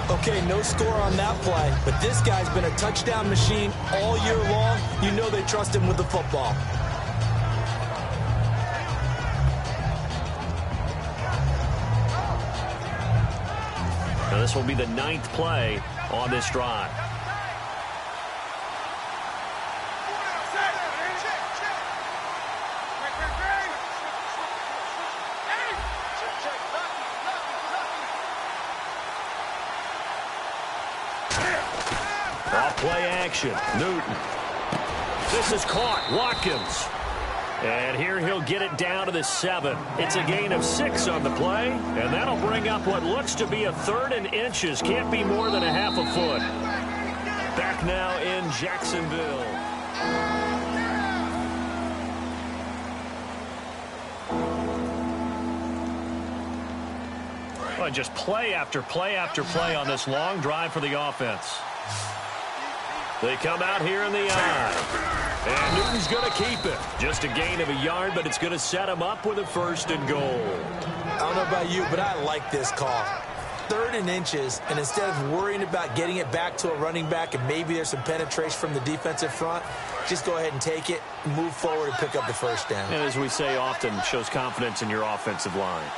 C: Okay, no score on that play, but this guy's been a touchdown machine all year long. You know they trust him with the football.
B: Now this will be the 9th play on this drive. Off play action. Newton. This is caught. Watkins. And here he'll get it down to the 7. It's a gain of 6 on the play, and that'll bring up what looks to be a 3rd and inches. Can't be more than a half a foot. Back now in Jacksonville. Well, just play after play after play on this long drive for the offense. They come out here in the eye. And Newton's going to keep it. Just a gain of a yard, but it's going to set him up with a 1st and goal.
C: I don't know about you, but I like this call. 3rd and inches, and instead of worrying about getting it back to a running back and maybe there's some penetration from the defensive front, just go ahead and take it, move forward, and pick up the first down.
B: And as we say often, shows confidence in your offensive line.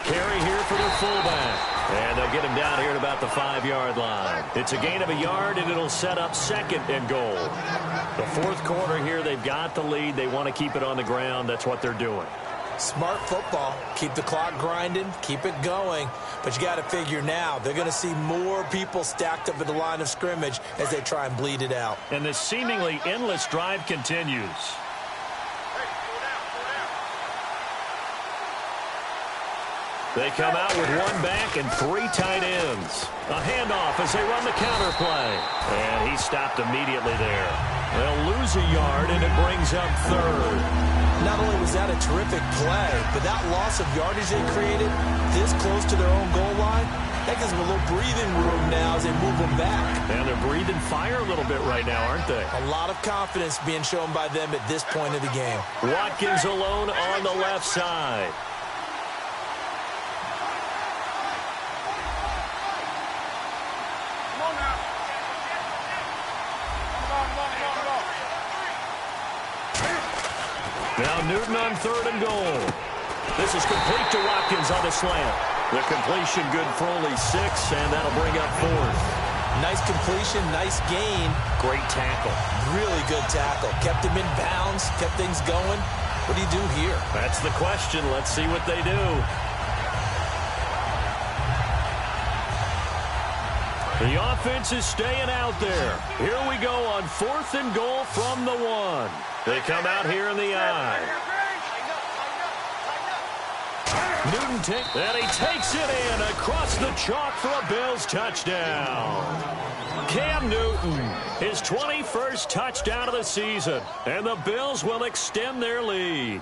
B: Carry here for their fullback. And they'll get him down here at about the 5-yard line. It's a gain of a yard, and it'll set up 2nd and goal. The 4th quarter here, they've got the lead. They want to keep it on the ground. That's what they're doing.
C: Smart football. Keep the clock grinding. Keep it going. But you got to figure now, they're going to see more people stacked up at the line of scrimmage as they try and bleed it out.
B: And this seemingly endless drive continues. They come out with 1 back and 3 tight ends. A handoff as they run the counter play. And he stopped immediately there. They'll lose a yard, and it brings up 3rd.
C: Not only was that a terrific play, but that loss of yardage they created this close to their own goal line, that gives them a little breathing room now as they move them back.
B: And they're breathing fire a little bit right now, aren't they?
C: A lot of confidence being shown by them at this point of the game.
B: Watkins alone on the left side. Now Newton on 3rd and goal. This is complete to Watkins on the slant. The completion good for only 6, and that'll bring up 4th.
C: Nice completion, nice gain.
B: Great tackle.
C: Really good tackle. Kept him in bounds, kept things going. What do you do here?
B: That's the question. Let's see what they do. The offense is staying out there. Here we go on 4th and goal from the 1. They come out here in the I. Newton he takes it in across the chalk for a Bills touchdown. Cam Newton, his 21st touchdown of the season, and the Bills will extend their lead.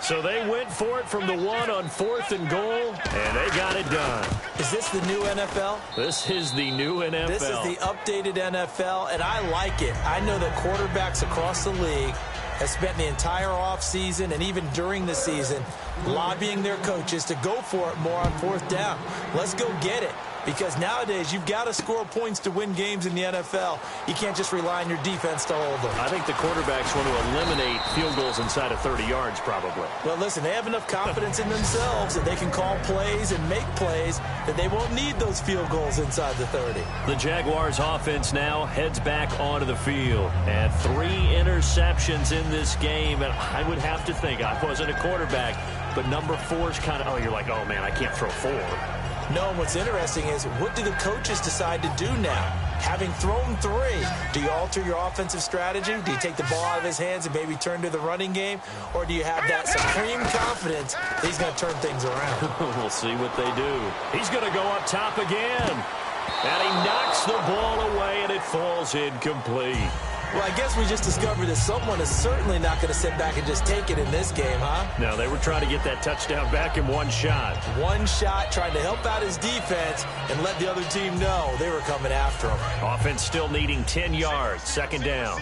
B: So they went for it from the 1 on 4th and goal, and they got it done.
C: Is this the new NFL?
B: This is the new NFL.
C: This is the updated NFL, and I like it. I know that quarterbacks across the league have spent the entire offseason and even during the season lobbying their coaches to go for it more on 4th down. Let's go get it. Because nowadays, you've got to score points to win games in the NFL. You can't just rely on your defense to hold them.
B: I think the quarterbacks want to eliminate field goals inside of 30 yards, probably.
C: Well, listen, they have enough confidence in themselves that they can call plays and make plays that they won't need those field goals inside the 30.
B: The Jaguars offense now heads back onto the field. And 3 interceptions in this game. And I would have to think, I wasn't a quarterback, but number 4 is kind of, you're like, oh, man, I can't throw 4.
C: No, and what's interesting is, what do the coaches decide to do now? Having thrown 3, do you alter your offensive strategy? Do you take the ball out of his hands and maybe turn to the running game? Or do you have that supreme confidence that he's going to turn things around?
B: We'll see what they do. He's going to go up top again. And he knocks the ball away, and it falls incomplete.
C: Well, I guess we just discovered that someone is certainly not going to sit back and just take it in this game, huh?
B: No, they were trying to get that touchdown back in 1 shot.
C: 1 shot, trying to help out his defense and let the other team know they were coming after him.
B: Offense still needing 10 yards, 2nd down.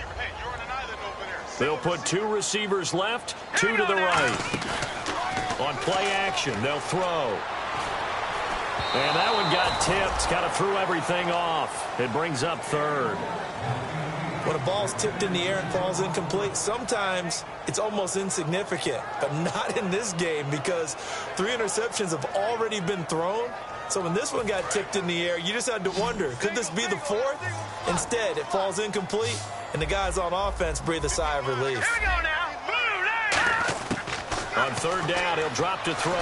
B: They'll put 2 receivers left, 2 to the right. On play action, they'll throw. And that one got tipped, kind of threw everything off. It brings up 3rd.
C: When a ball's tipped in the air and falls incomplete, sometimes it's almost insignificant, but not in this game because 3 interceptions have already been thrown. So when this one got tipped in the air, you just had to wonder, could this be the 4th? Instead, it falls incomplete, and the guys on offense breathe a sigh of relief.
D: Here we go now.
B: On 3rd down, he'll drop to throw.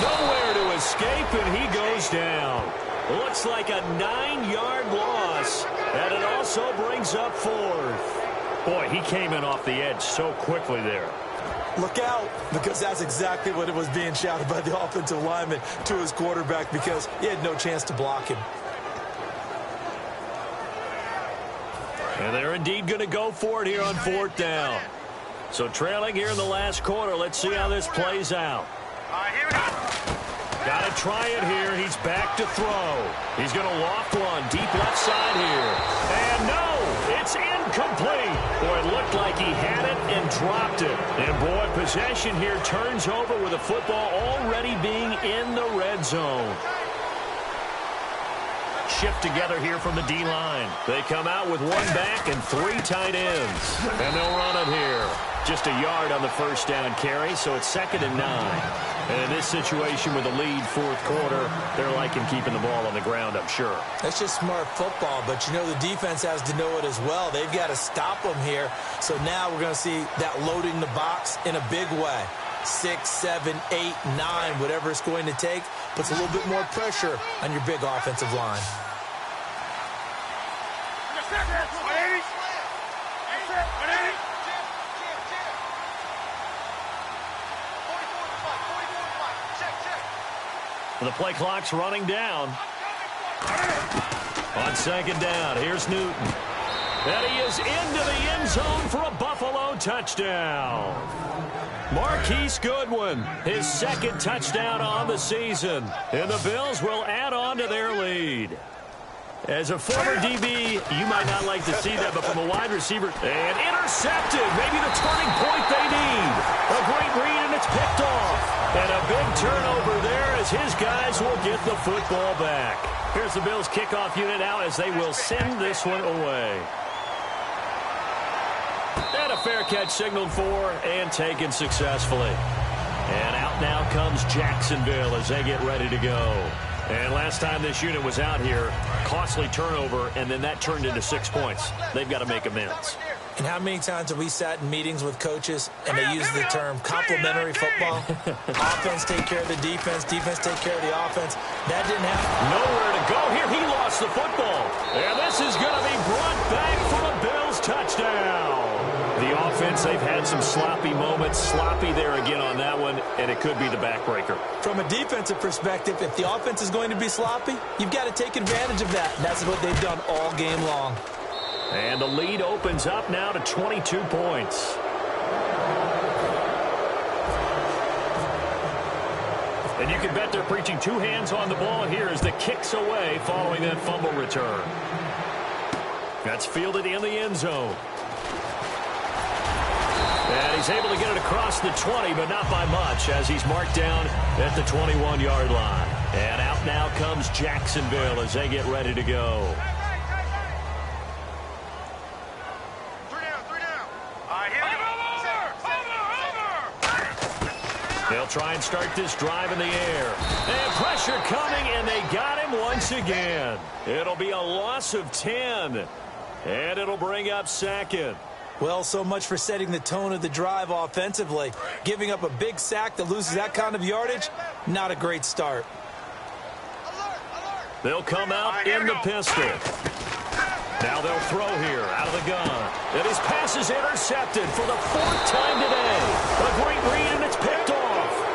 B: Nowhere to escape, and he goes down. Looks like a 9-yard loss, and it also brings up 4th. Boy, he came in off the edge so quickly there.
C: Look out, because that's exactly what it was being shouted by the offensive lineman to his quarterback because he had no chance to block him.
B: And they're indeed going to go for it here on 4th down. So trailing here in the last quarter, let's see how this plays out.
D: Here we go.
B: Got to try it here. He's back to throw. He's going to loft one deep left side here. And no, it's incomplete. Boy, it looked like he had it and dropped it. And boy, possession here turns over with the football already being in the red zone. Shift together here from the D-line. They come out with 1 back and 3 tight ends. And they'll run it here. Just a yard on the 1st down carry, so it's 2nd and 9. And in this situation with a lead 4th quarter, they're liking keeping the ball on the ground, I'm sure.
C: That's just smart football, but you know the defense has to know it as well. They've got to stop them here. So now we're going to see that loading the box in a big way. 6, 7, 8, 9, whatever it's going to take, puts a little bit more pressure on your big offensive line.
B: The play clock's running down. On 2nd down, here's Newton. And he is into the end zone for a Buffalo touchdown. Marquise Goodwin, his 2nd touchdown on the season. And the Bills will add on to their lead. As a former DB, you might not like to see that, but from a wide receiver, and intercepted. Maybe the turning point they need. A great read, and it's picked off. And a big turnover there as his guys will get the football back. Here's the Bills kickoff unit now as they will send this one away. And a fair catch signaled for and taken successfully. And out now comes Jacksonville as they get ready to go. And last time this unit was out here, costly turnover, and then that turned into 6 points. They've got to make amends.
C: And how many times have we sat in meetings with coaches and they use the term complementary football? Offense take care of the defense, defense take care of the offense. That didn't happen.
B: Nowhere to go here. He lost the football. And this is going to be brought back for a Bills touchdown. The offense, they've had some sloppy moments. Sloppy there again on that one, and it could be the backbreaker.
C: From a defensive perspective, if the offense is going to be sloppy, you've got to take advantage of that. And that's what they've done all game long.
B: And the lead opens up now to 22 points. And you can bet they're preaching two hands on the ball here as the kick's away following that fumble return. That's fielded in the end zone. And he's able to get it across the 20, but not by much as he's marked down at the 21-yard line. And out now comes Jacksonville as they get ready to go. They'll try and start this drive in the air. And pressure coming, and they got him once again. It'll be a loss of 10, and it'll bring up second.
C: Well, so much for setting the tone of the drive offensively. Giving up a big sack that loses that kind of yardage, not a great start.
B: They'll come out in the pistol. Now they'll throw here out of the gun. And his pass is intercepted for the fourth time today. A great read, and it's picked off.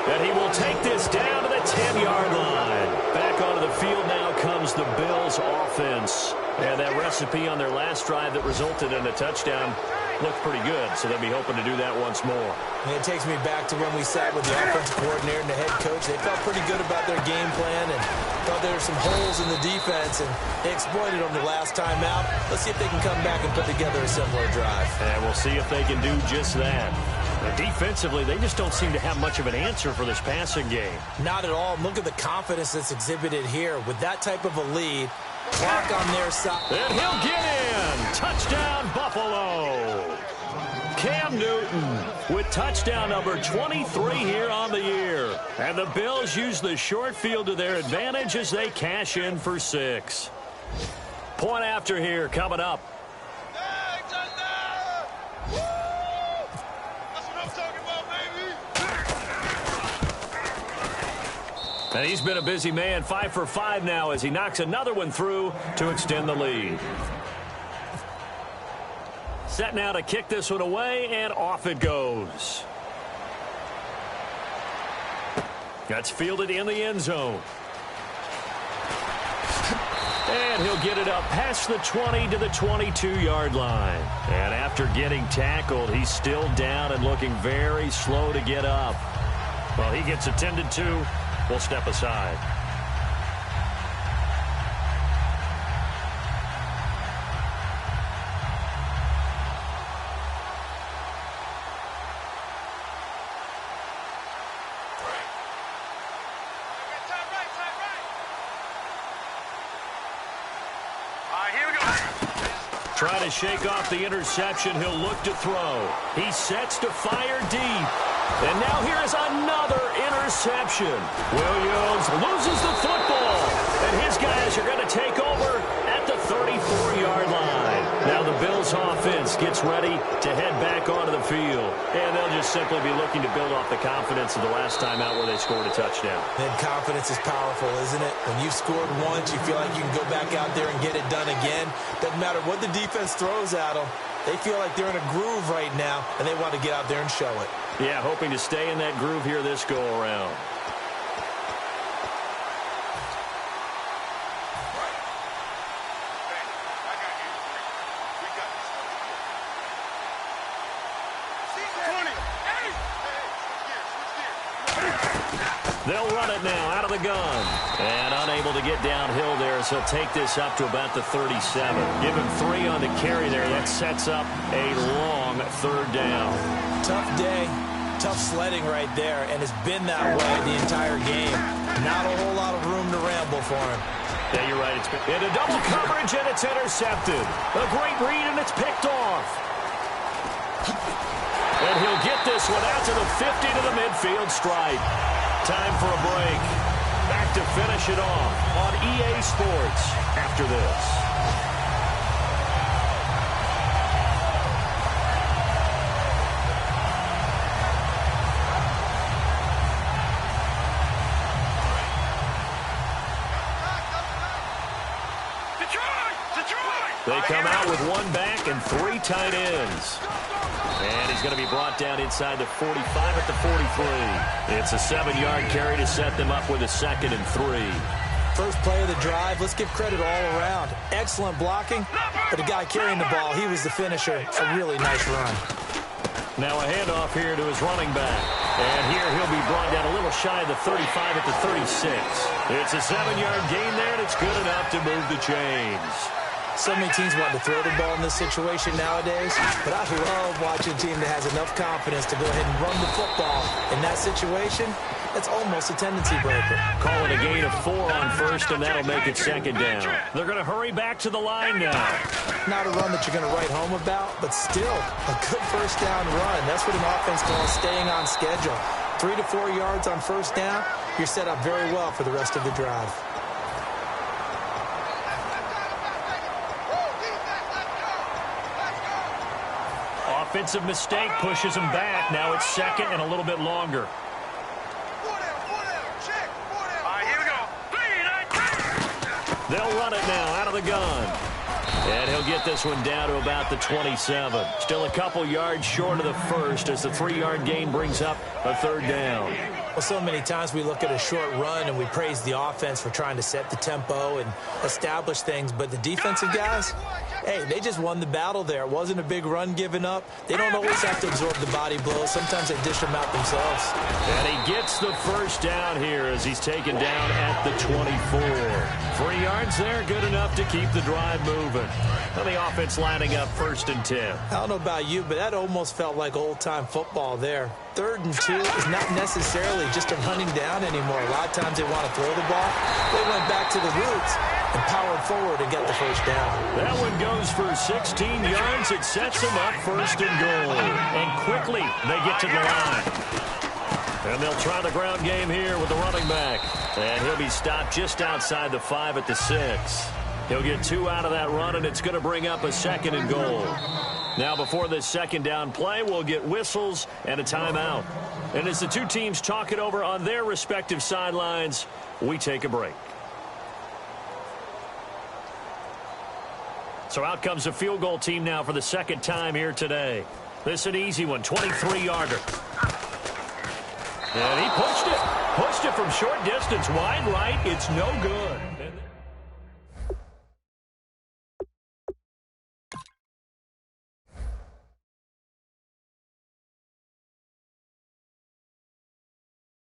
B: And he will take this down to the 10-yard line. Back onto the field now comes the Bills offense. And that recipe on their last drive that resulted in a touchdown looked pretty good, so they'll be hoping to do that once more.
C: And it takes me back to when we sat with the offensive coordinator and the head coach. They felt pretty good about their game plan and thought there were some holes in the defense, and they exploited them the last time out. Let's see if they can come back and put together a similar drive.
B: And we'll see if they can do just that. But defensively, they just don't seem to have much of an answer for this passing game.
C: Not at all. Look at the confidence that's exhibited here. With that type of a lead, clock on their side.
B: And he'll get in. Touchdown, Buffalo. Cam Newton with touchdown number 23 here on the year. And the Bills use the short field to their advantage as they cash in for 6. Point after here coming up. And he's been a busy man, 5 for 5 now as he knocks another one through to extend the lead. Set now to kick this one away, and off it goes. That's fielded in the end zone. And he'll get it up past the 20 to the 22-yard line. And after getting tackled, he's still down and looking very slow to get up. Well, he gets attended to. We'll step aside. Try to shake off the interception. He'll look to throw. He sets to fire deep. And now here is another interception. Williams loses the football. And his guys are going to take over at the 34-yard line. Now the Bills offense gets ready to head back onto the field. And they'll just simply be looking to build off the confidence of the last time out where they scored a touchdown.
C: And confidence is powerful, isn't it? When you've scored once, you feel like you can go back out there and get it done again. Doesn't matter what the defense throws at them. They feel like they're in a groove right now, and they want to get out there and show it.
B: Yeah, hoping to stay in that groove here this go-around. They'll run it now out of the gun. And unable to get downhill there, so he'll take this up to about the 37. Give him 3 on the carry there. That sets up a long third down.
C: Tough day, tough sledding right there, and it's been that way the entire game. Not a whole lot of room to ramble for him.
B: Yeah, you're right. It's been into double coverage, and it's intercepted. A great read, and it's picked off. And he'll get this one out to the 50 to the midfield stripe. Time for a break. Back to finish it off on EA Sports after this. They come out with one back and three tight ends. And he's going to be brought down inside the 45 at the 43. It's a 7-yard carry to set them up with a 2nd and 3.
C: First play of the drive, let's give credit all around. Excellent blocking, but the guy carrying the ball, he was the finisher. A really nice run.
B: Now a handoff here to his running back. And here he'll be brought down a little shy of the 35 at the 36. It's a 7-yard gain there, and it's good enough to move the chains.
C: So many teams want to throw the ball in this situation nowadays, but I love watching a team that has enough confidence to go ahead and run the football. In that situation, that's almost a tendency breaker.
B: Call it a gain of 4 on first, and that'll make it 2nd down. They're going to hurry back to the line now.
C: Not a run that you're going to write home about, but still a good first down run. That's what an offense calls staying on schedule. 3 to 4 yards on first down, you're set up very well for the rest of the drive.
B: Offensive mistake pushes him back. Now it's 2nd and a little bit longer.
D: Here we go.
B: They'll run it now out of the gun. And he'll get this one down to about the 27. Still a couple yards short of the first as the 3-yard gain brings up a 3rd down.
C: Well, so many times we look at a short run and we praise the offense for trying to set the tempo and establish things, but the defensive guys, hey, they just won the battle there. It wasn't a big run given up. They don't always have to absorb the body blows. Sometimes they dish them out themselves.
B: And he gets the first down here as he's taken down at the 24. 3 yards there, good enough to keep the drive moving. And the offense lining up 1st and 10.
C: I don't know about you, but that almost felt like old-time football there. 3rd and 2 is not necessarily just a running down anymore. A lot of times they want to throw the ball. They went back to the roots and powered forward and get the first down.
B: That one goes for 16 yards. It sets them up 1st and goal. And quickly they get to the line. And they'll try the ground game here with the running back. And he'll be stopped just outside the 5 at the 6. He'll get 2 out of that run, and it's going to bring up a 2nd and goal. Now, before this 2nd down play, we'll get whistles and a timeout. And as the two teams talk it over on their respective sidelines, we take a break. So out comes the field goal team now for the 2nd time here today. This is an easy one, 23-yarder. And he pushed it from short distance, wide right. It's no good.